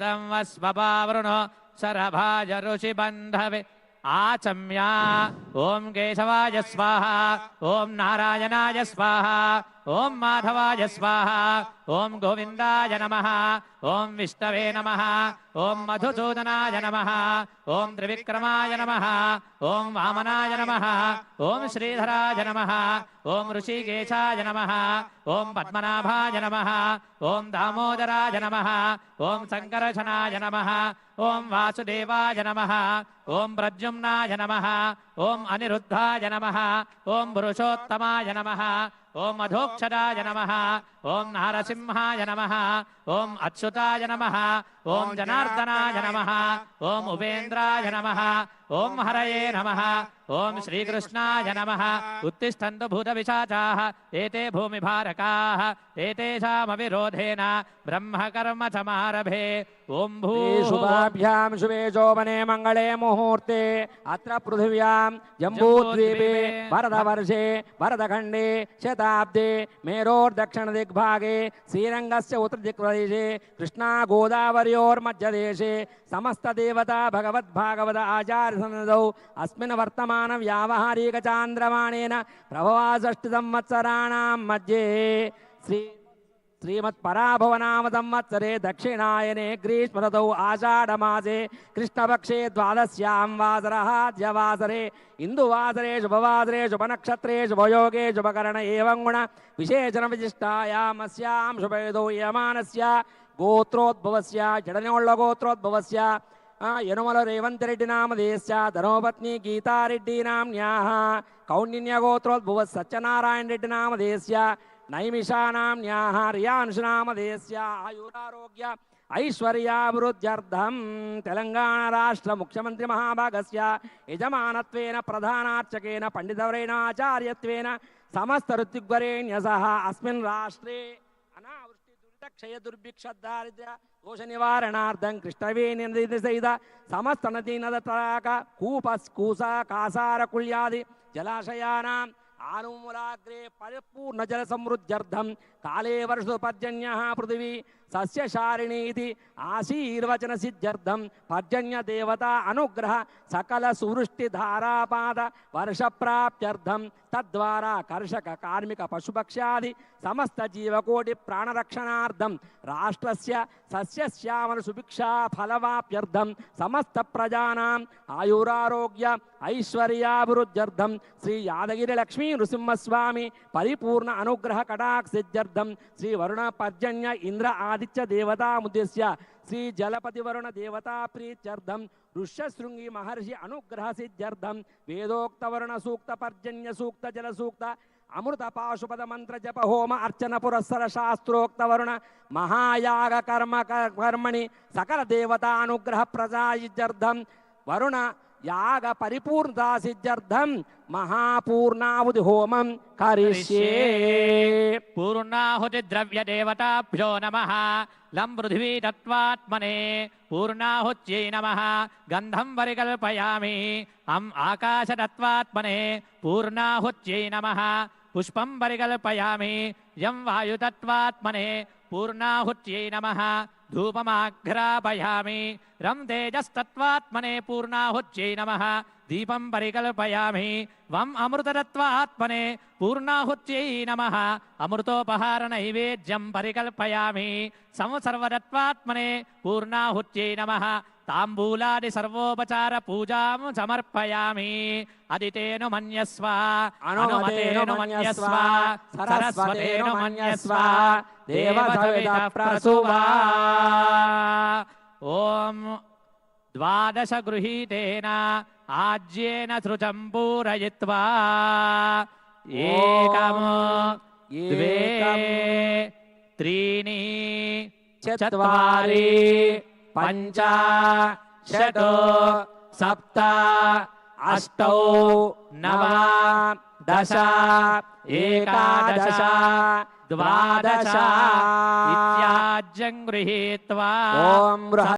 वस्वपावृणो शरभाज ऋषिबन्धवे आचम्या ओम केशवाय स्वाहा ओम नारायणाय स्वाहा ओम माधवाय स्वाहा ओम गोविंदाय नमः ओम विष्णवे नमः ओम मधुसूदनाय नमः ओम त्रिविक्रमाय नमः ओम वामनाय नमः ओम श्रीधराय नमः ओम ऋषिकेशाय नमः ओम पद्मनाभाय नमः ओम दामोदराय नमः ओम संकर्षणाय नमः ओम वासुदेवाय नमः ओम प्रद्युम्नाय नमः ओम अनिरुद्धाय नमः ओम पुरुषोत्तमाय नमः ओम अधोक्षराय नमः ओम नारसिंहाय नमः ओम अच्युताय नमः ओम जनार्दनाय नमः ओम उपेन्द्राय नमः ओम हरये नमः ओम श्रीकृष्णाय नमः उत्तिष्ठन्तु भूतपिशाचाः एते भूमिभारकाः एतेषामविरोधेन ब्रह्मकर्म समारभे ओम शुभाभ्यां शुभे शोभने मंगले मुहूर्ते अत्र पृथिव्यां जम्बूद्वीपे वरदवर्षे वरदखण्डे शताब्दे मेरोर्दक्षिण दिग्भागे श्रीरंगस्य उत्तरदिक्प्रदेशे कृष्णा गोदावर्योर्मध्यदेशे समस्त देवता भगवद्भागवत आचार्यसन्निधौ अस्मिन् वर्तमान व्यावहारिक चान्द्रमाणेन प्रभवाषष्टि संवत्सराणां मध्ये श्रीमत्पराभवनाम संवत्सरे दक्षिणायने ग्रीष्मऋतौ आषाढमासे कृष्णपक्षे द्वादश्यां वासरः द्यवासरे इंदुवासरे शुभवासरे शुभनक्षत्रे शुभयोगे शुभकरण एवं गुण विशेषण विशिष्टायामस्यां शुभेदौ यमानस्य गोत्रोद्भवस्य जडनोळ्ळगोत्रोद्भवस्य यनुमल रेवंतरेड्डी नामधेयस्य धर्मपत्नी गीतारेड्डी नाम्न्याः कौण्डिन्यगोत्रोद्भवः सत्यनारायण रेड्डी नामधेयस्य नैमिषानाम्न्याः रियांशुनामधेयस्य आयुरारोग्य ऐश्वर्याभिवृद्ध्यर्थं तेलंगाणा राष्ट्र मुख्यमंत्री महाभागस्य यजमानत्वेन प्रधानार्चकेन पंडितवरेण आचार्यत्वेन समस्त ऋत्विग्वरेण्यसः अस्मिन् राष्ट्रे अनावृष्टि दुरितक्षय दुर्भिक्ष दारिद्र्य दोष निवारणार्थं कृष्णवेणीसहित समस्त नदी नद तडाग कूपस्कूसा कासार कुल्यादि जलाशयानां आनुमूलाग्रे परिपूर्ण जल समृद्ध्यर्थं काले वर्षतु पर्जन्यः पृथिवी सस्यशारिणी इति आशीर्वचन सिद्ध्यर्थं पर्जन्य देवता अनुग्रह सकल सुवृष्टि धारापात वर्ष प्राप्त्यर्थं तद्वारा कर्षक कार्मिक पशुपक्ष्यादि समस्त जीवकोटि प्राणरक्षणार्थं राष्ट्रस्य सस्यश्यामल सुभिक्षा फलवाप्यर्थं समस्त प्रजानां आयुरारोग्य ऐश्वर्याभिवृद्ध्यर्थं श्री यादगिरि लक्ष्मी नृसिंहस्वामी परिपूर्ण अनुग्रह कटाक्षसिद्ध्यर्थं श्री वरुण पर्जन्य इंद्र आदित्य देवता मुद्देश्य श्री जलपति वरुण देवता प्रीत्यर्थं ऋष्यशृंगी महर्षि अनुग्रह सिद्ध्यर्थं वेदोक्त वरुण सूक्त पर्जन्य सूक्त जल सूक्त अमृत पाशुपद मंत्र जप होम अर्चन पुरस्सर शास्त्रोक्त वरुण महायाग कर्म कर्मणि सकल देवता अनुग्रह प्रजायित्यर्थं वरुण याग परिपूर्णता सिद्ध्यर्थं महापूर्णाहुति होमं करिष्ये। पूर्णाहुति द्रव्य देवताभ्यो नमः लं पृथिवी तत्त्वात्मने पूर्णाहुत्यै नमः गंधं परिकल्पयामि अम् आकाश तत्त्वात्मने पूर्णाहुत्यै नमः पुष्पं परिकल्पयामि यं वायुतत्त्वात्मने पूर्णाहुत्यै नमः धूपमाघ्रापयामि रं तेजस्तत्त्वात्मने पूर्णाहुत्यै नमः दीपं परिकल्पयामि वम् अमृततत्त्वात्मने पूर्णाहुत्यै नमः अमृतोपहार नैवेद्यं परिकल्पयामि संसर्वतत्त्वात्मने पूर्णाहुत्यै नमः ताम्बूलादि सर्वोपचार पूजां समर्पयामि अदितेनु मन्यस्व अनुमतेनु मन्यस्व सरस्वतेनु मन्यस्व देवसवितः प्रसूवा ओम द्वादश गृहीतेन आज्येन श्रुतं पूरयित्वा एकं द्वे त्रीणि चत्वारि पंच षट् सप्त अष्टौ नव दश एकादश द्वादश इत्याज्यं गृहीत्वा ओम